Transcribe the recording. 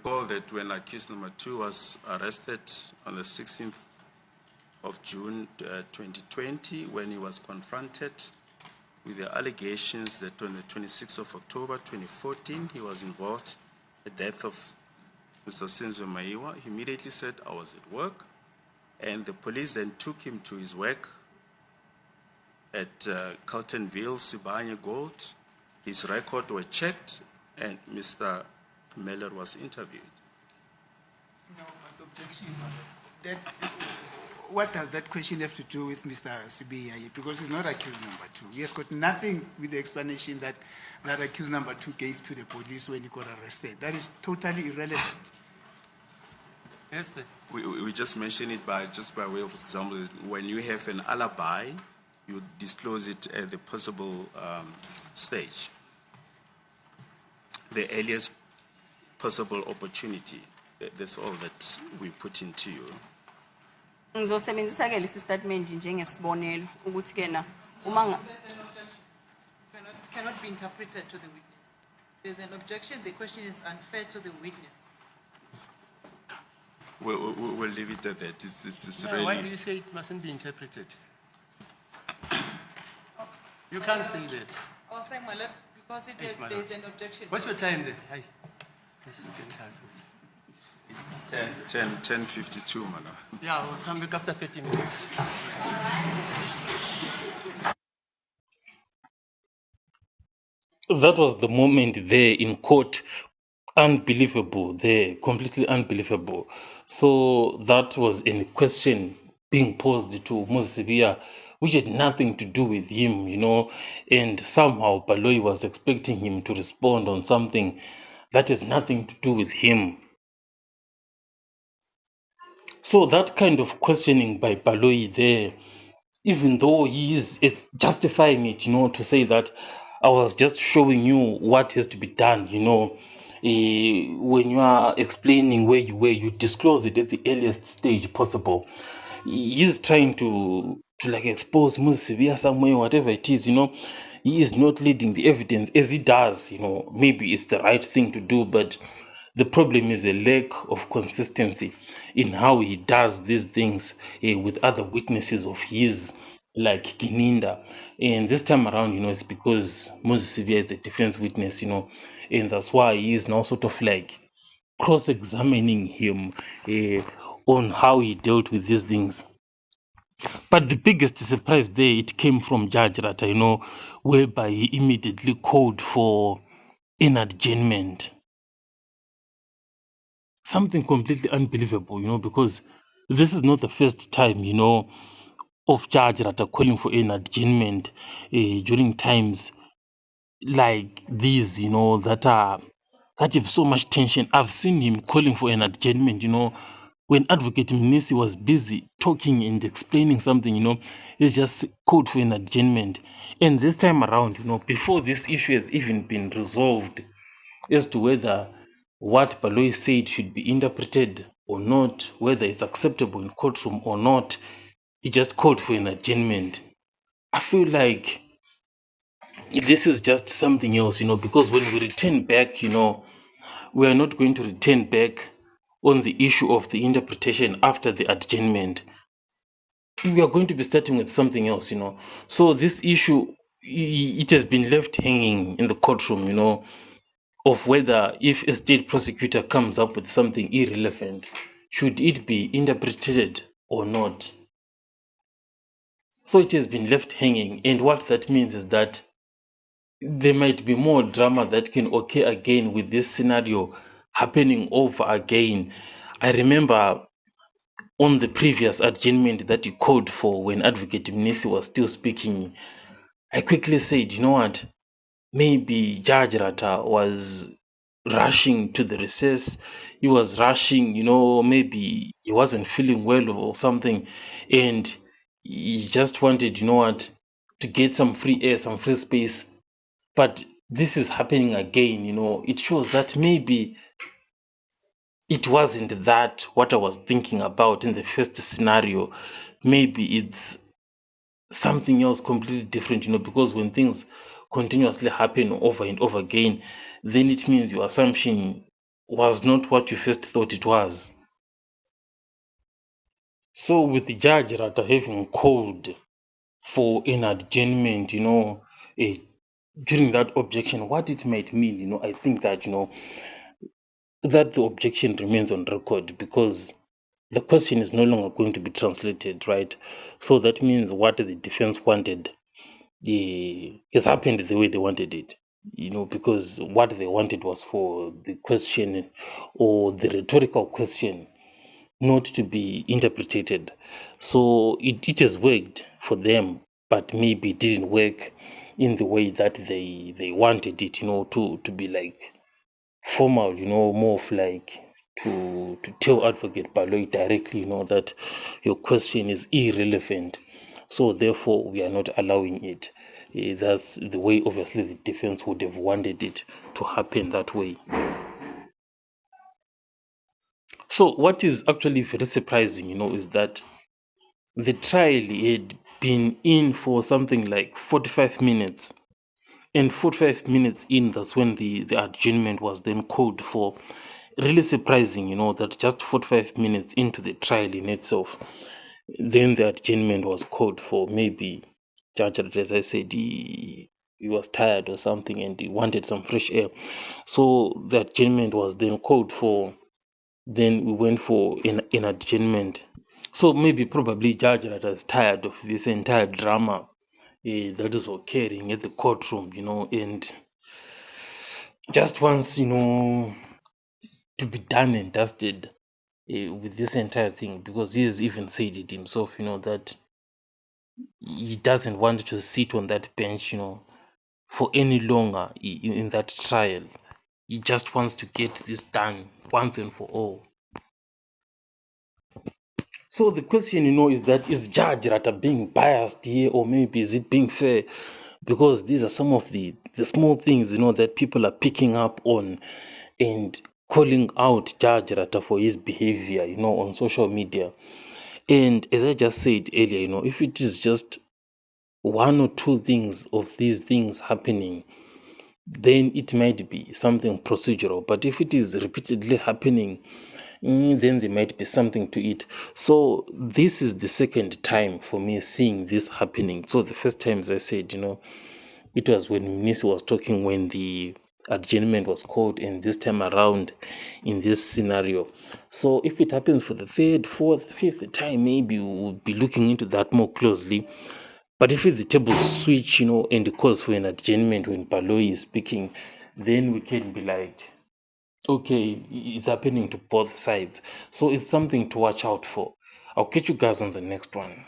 Recall that when accused number 2 was arrested on the 16th of June 2020, when he was confronted with the allegations that on the 26th of October 2014, he was involved in the death of Mr. Senzo Maiwa. He immediately said, I was at work, and the police then took him to his work at Carltonville, Sibanye Gold. His records were checked, and Mr. Miller was interviewed. No, but objection. What does that question have to do with Mr. Sibiya? Because he's not accused number 2. He has got nothing with the explanation that accused number 2 gave to the police when he got arrested. That is totally irrelevant. Yes, sir. We just mentioned it by way of example. When you have an alibi, you disclose it at the possible stage, the earliest possible opportunity. That's all that we put into you. Ngizosebenzisa ke lesi statement njengesibonelo ukuthi ke na uma Cannot be interpreted to the witness. There's an objection. The question is unfair to the witness. We'll leave it at that. It's No, really. why do you say it mustn't be interpreted? You can't say that. I was saying, my lord, because Yes, my there's lord. an objection. What's your time there? Hi. Yes, you can start. It's 10:52, man. Yeah, we'll come back after 30 minutes. That was the moment there in court. Unbelievable, there, completely unbelievable. So that was a question being posed to Moses Sibiya, which had nothing to do with him, and somehow Baloyi was expecting him to respond on something that has nothing to do with him. So that kind of questioning by Baloyi there, even though he is justifying it, to say that I was just showing you what has to be done, when you are explaining where you were, you disclose it at the earliest stage possible. He's trying to like expose Moses Sibiya somewhere, whatever it is, he is not leading the evidence as he does, maybe it's the right thing to do, but the problem is a lack of consistency in how he does these things with other witnesses of his, like Kininda. And this time around, it's because Moses Sibiya is a defense witness, and that's why he is now sort of like cross-examining him on how he dealt with these things. But the biggest surprise there, it came from Judge Rata, whereby he immediately called for an adjournment. Something completely unbelievable, because this is not the first time, of Judge Rata calling for an adjournment during times like these, that have so much tension. I've seen him calling for an adjournment, when Advocate Mnisi was busy talking and explaining something, he just called for an adjournment. And this time around, before this issue has even been resolved as to whether what Baloyi said should be interpreted or not, whether it's acceptable in courtroom or not, he just called for an adjournment. I feel like this is just something else, because when we return back, we are not going to return back on the issue of the interpretation after the adjournment. We are going to be starting with something else, So this issue, it has been left hanging in the courtroom, of whether if a state prosecutor comes up with something irrelevant, should it be interpreted or not? So it has been left hanging, and what that means is that there might be more drama that can occur again with this scenario happening over again. I remember on the previous adjournment that you called for when Advocate Mnisi was still speaking, I quickly said, you know what, maybe Judge Rata was rushing to the recess. He was rushing, maybe he wasn't feeling well or something, and he just wanted, to get some free air, some free space. But this is happening again, it shows that maybe it wasn't that what I was thinking about in the first scenario. Maybe it's something else completely different, because when things continuously happen over and over again, then it means your assumption was not what you first thought it was. So with the Judge Rata having called for an adjournment, eh, during that objection, what it might mean, I think that, that the objection remains on record because the question is no longer going to be translated, right? So that means what the defense wanted has happened the way they wanted it, because what they wanted was for the question or the rhetorical question not to be interpreted. So it has worked for them, but maybe it didn't work in the way that they wanted it, to be like formal, more of like to tell Advocate Baloyi directly, that your question is irrelevant. So therefore, we are not allowing it. That's the way, obviously, the defense would have wanted it to happen that way. So what is actually very surprising, is that the trial had been in for something like 45 minutes. And 45 minutes in, that's when the adjournment was then called for. Really surprising, that just 45 minutes into the trial in itself, then the adjournment was called for. Maybe Judge, as I said, he was tired or something and he wanted some fresh air. So the adjournment was then called for. Then we went for an adjournment. So maybe probably Judge Rata is tired of this entire drama that is occurring at the courtroom, and just wants, to be done and dusted with this entire thing, because he has even said it himself, that he doesn't want to sit on that bench, for any longer in that trial. He just wants to get this done once and for all. So the question, is that is Judge Rata being biased here, or maybe is it being fair? Because these are some of the small things, that people are picking up on and calling out Judge Rata for his behavior, on social media. And as I just said earlier, if it is just one or two things of these things happening, then it might be something procedural. But if it is repeatedly happening, then there might be something to it. So this is the second time for me seeing this happening. So the first time, as I said, it was when Mnisi was talking when the adjournment was called, and this time around in this scenario. So if it happens for the third, fourth, fifth time, maybe we'll be looking into that more closely. But if the tables switch, and the cause for an adjournment when Baloyi is speaking, then we can be like, okay, it's happening to both sides. So it's something to watch out for. I'll catch you guys on the next one.